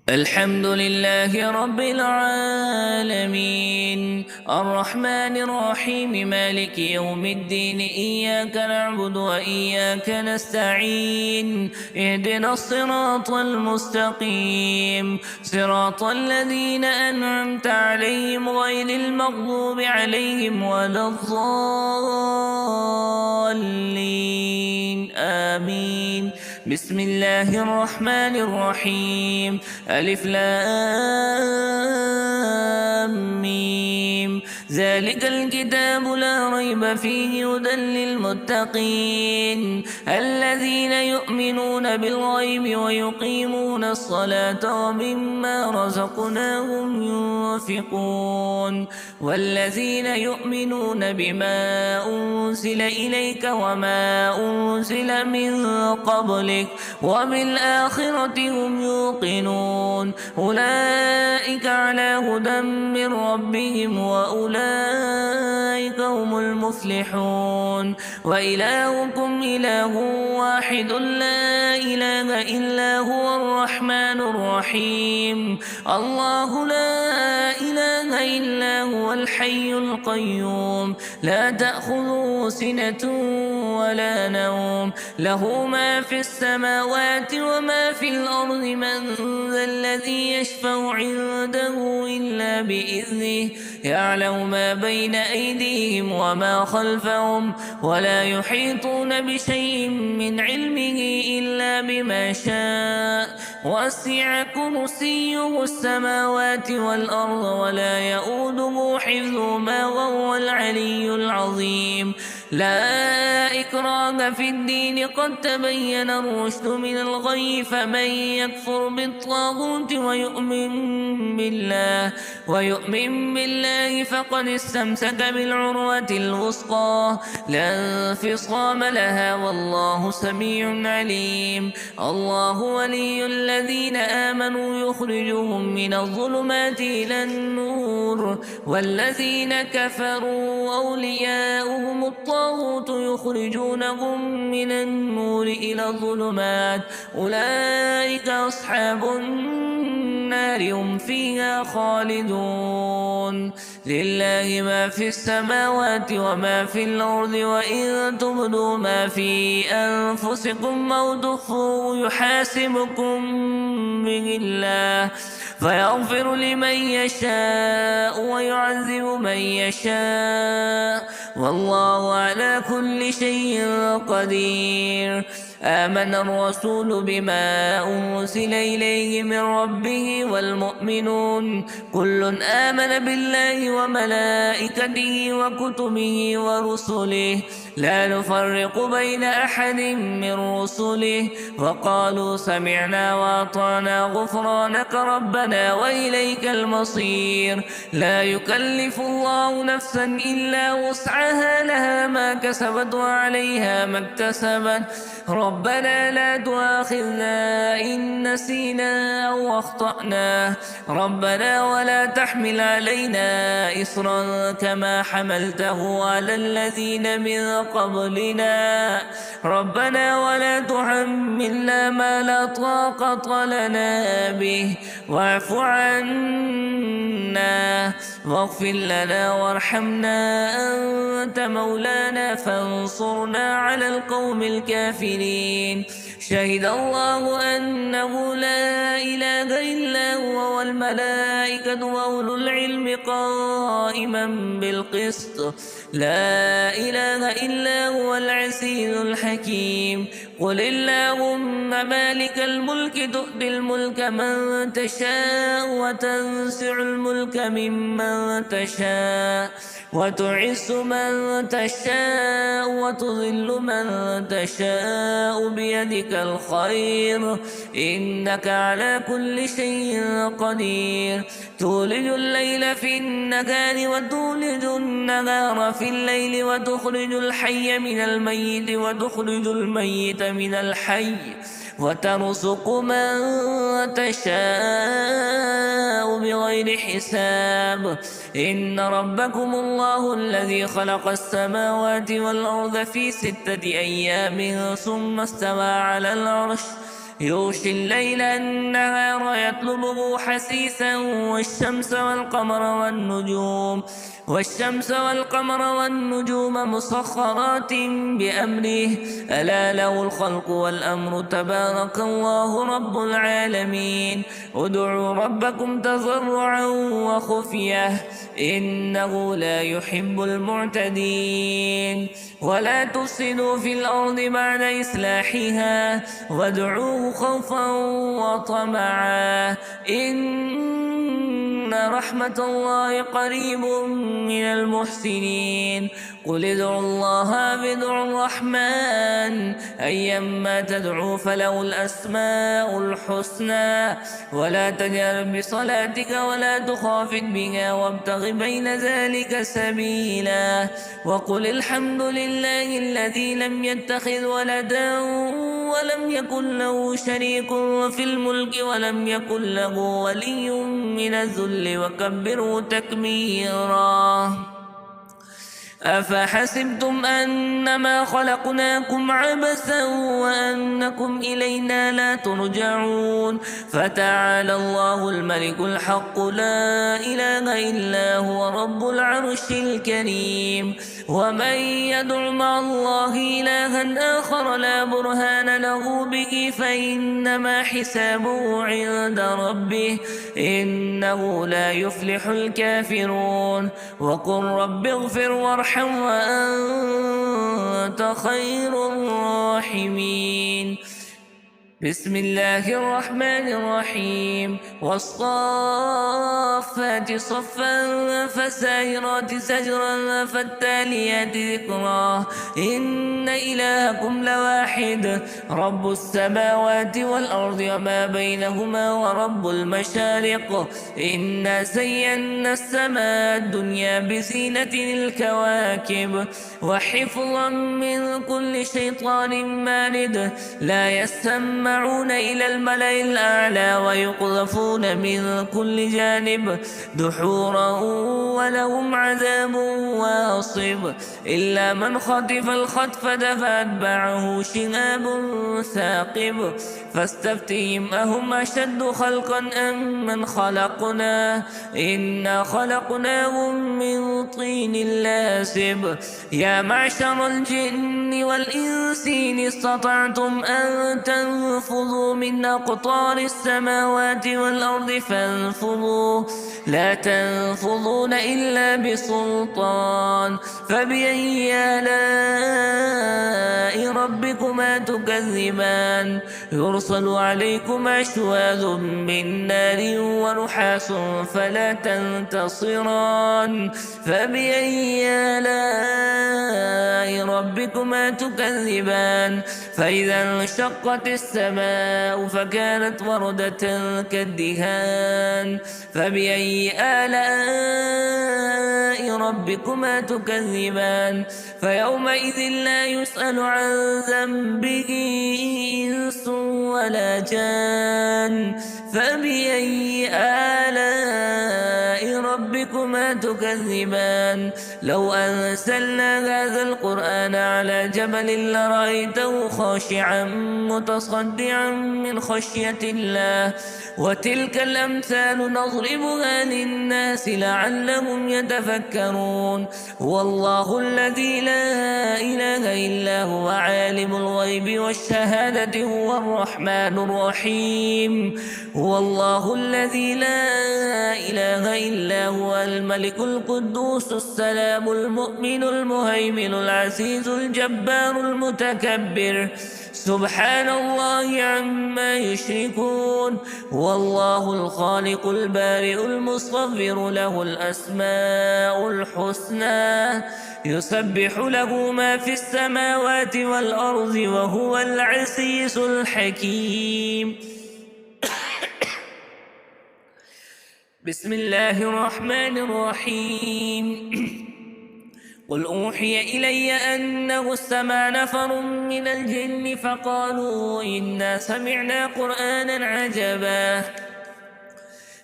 الحمد لله رب العالمين الرحمن الرحيم مالك يوم الدين إياك نعبد وإياك نستعين اهدنا الصراط المستقيم صراط الذين أنعمت عليهم غير المغضوب عليهم ولا الضالين آمين. بسم الله الرحمن الرحيم ألف لام ميم ذلك الكتاب لا ريب فيه هدى للمتقين الذين يؤمنون بالغيب ويقيمون الصلاة ومما رزقناهم ينفقون والذين يؤمنون بما أنزل إليك وما أنزل من قبلك وبالآخرة هم يوقنون أولئك على هدى من ربهم وأولئك هم المفلحون وإلهكم إله واحد لا إله إلا هو الرحمن الرحيم الله لا إله إلا هو الحي القيوم لا تأخذه سنة ولا نوم له ما في السماوات وما في الأرض من ذا الذي يشفع عنده إلا بإذنه يعلم ما بين أيديهم وما خلفهم ولا يحيطون بشيء من علمه إلا بما شاء وسع كرسيه السماوات والأرض ولا يؤوده حفظهما وهو العلي العظيم لا إكراه في الدين قد تبين الرشد من الغي فمن يكفر بالطاغوت ويؤمن بالله فقد استمسك بالعروة الوثقى لا انفصام لها والله سميع عليم الله ولي الذين آمنوا يخرجهم من الظلمات إلى النور والذين كفروا أولياؤهم الطاغوت يخرجونهم من النور إلى الظلمات أولئك أصحاب النار هم فيها خالدون لله ما في السماوات وما في الأرض وإن تبدوا ما في أنفسكم أو تخفوه يحاسبكم به الله فيغفر لمن يشاء ويعذب من يشاء والله على كل شيء قدير آمن الرسول بما أنزل إليه من ربه والمؤمنون كل آمن بالله وملائكته وكتبه ورسله لا نفرق بين أحد من رسله وقالوا سمعنا وأطعنا غفرانك ربنا وإليك المصير لا يكلف الله نفسا إلا وسعها لها ما كسبت وعليها ما اكتسبت ربنا لا تؤاخذنا إن نسينا أو أخطأنا ربنا ولا تحمل علينا إصرا كما حملته على الذين من قبلنا ربنا ولا تحملنا ما لا طاقة لنا به واعف عنا واغفر لنا وارحمنا أنت مولانا فانصرنا على القوم الكافرين شهد الله أنه لا إله إلا هو والملائكة وأولو العلم قائما بالقسط لا إله إلا هو العزيز الحكيم قل اللهم مالك الملك تؤتي الملك من تشاء وتنزع الملك ممن تشاء وتعز من تشاء وتذل من تشاء بيدك الخير إنك على كل شيء قدير تولج الليل في النهار وتولج النهار في الليل وتخرج الحي من الميت وتخرج الميت من الحي وترزق من تشاء بغير حساب إن ربكم الله الذي خلق السماوات والأرض في 6 أيام ثم استوى على العرش يغشي الليل النهار يطلبه حثيثا والشمس والقمر والنجوم مسخرات بأمره ألا له الخلق والأمر تبارك الله رب العالمين ادعوا ربكم تضرعا وخفية إنه لا يحب المعتدين ولا تفسدوا في الأرض بعد إصلاحها وادعوه خوفا وطمعا إن رحمة الله قريب من المحسنين قل ادعوا الله ادعوا الرحمن أيما تدعوا فله الأسماء الحسنى ولا تجهر بصلاتك ولا تخافت بها وابتغ بين ذلك سبيلا وقل الحمد لله الذي لم يتخذ ولدا ولم يكن له شريك في الملك ولم يكن له ولي من الذل وكبره تكبيرا أفحسبتم أنما خلقناكم عبثا وأنكم إلينا لا ترجعون فتعالى الله الملك الحق لا إله إلا هو رب العرش الكريم ومن يدع مع الله إلها آخر لا برهان له به فإنما حسابه عند ربه إنه لا يفلح الكافرون وقل رب اغفر وارحم وأنت خير الراحمين بسم الله الرحمن الرحيم والصافات صفا فالسائرات سجرا فالتاليات ذكرا إن إلهكم لواحد رب السماوات والأرض وما بينهما ورب المشارق إنا زينا السماء الدنيا بزينة الكواكب وحفظا من كل شيطان مارد لا يسمى إلى الملأ الأعلى ويقذفون من كل جانب دحورا ولهم عذاب واصب إلا من خطف الخطفة فأتبعه شهاب ثاقب فاستفتهم أهم أشد خلقا أم من خلقنا إنا خلقناهم من طين لازب يا معشر الجن والإنس إن استطعتم أن تنفذوا من أقطار السماوات والأرض فانفذوا لا تنفذون إلا بسلطان فبأي آلاء ربكما تكذبان يرسل عليكما أشواذ من نار ونحاس فلا تنتصران فبأي آلاء ربكما تكذبان فإذا انشقت السماء فكانت وردة كالدهان فبأي آلاء ربكما تكذبان فيومئذ لا يسأل عن ذنبه إنس ولا جان فبأي آلاء ربكما تكذبان لو أنزلنا هذا القرآن على جبل لرأيته خاشعا متصدعا من خشية الله وتلك الأمثال نضربها للناس لعلهم يتفكرون هو الله الذي لا إله إلا هو عالم الغيب والشهادة هو الرحمن الرحيم هو الله الذي لا إله إلا هو الملك القدوس السلام المؤمن المهيمن العزيز الجبار المتكبر سبحان الله عما يشركون هو الله الخالق البارئ المصور له الأسماء الحسنى يسبح له ما في السماوات والأرض وهو العزيز الحكيم بسم الله الرحمن الرحيم قل أوحي إلي أنه استمع نفر من الجن فقالوا إنا سمعنا قرآنا عجبا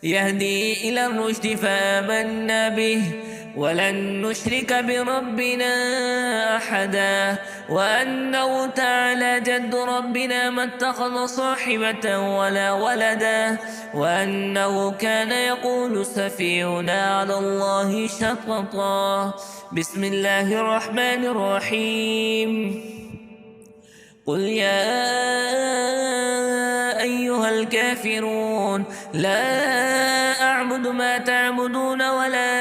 يهدي إلى الرشد فآمنا به ولن نشرك بربنا أحدا وأنه تعالى جد ربنا ما اتخذ صاحبة ولا ولدا وأنه كان يقول سفيهنا على الله شططا. بسم الله الرحمن الرحيم. قل يا أيها الكافرون لا أعبد ما تعبدون ولا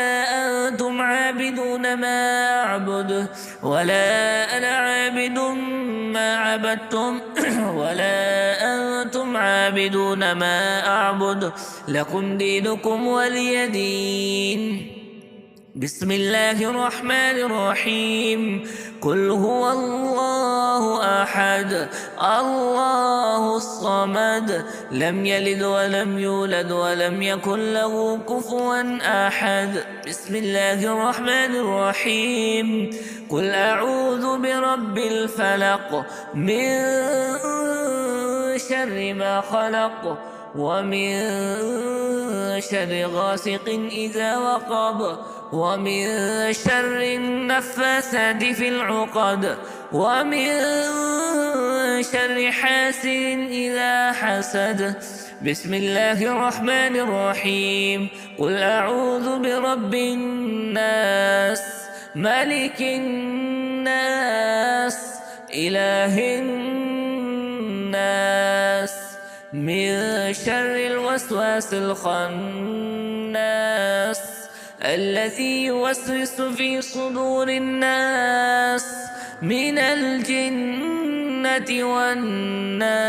أنتم عابدون ما أعبد ولا أنا عابد ما عبدتم ولا أنتم عابدون ما أعبد لكم دينكم ولي دين. بسم الله الرحمن الرحيم. قل هو الله أحد الله الصمد لم يلد ولم يولد ولم يكن له كفوا أحد. بسم الله الرحمن الرحيم. قل أعوذ برب الفلق من شر ما خلق ومن شر غاسق إذا وقب ومن شر النفاثات في العقد ومن شر حاسد إذا حسد. بسم الله الرحمن الرحيم. قل أعوذ برب الناس ملك الناس إله الناس من شر الوسواس الخناس الذي يوسوس في صدور الناس من الجنة والناس.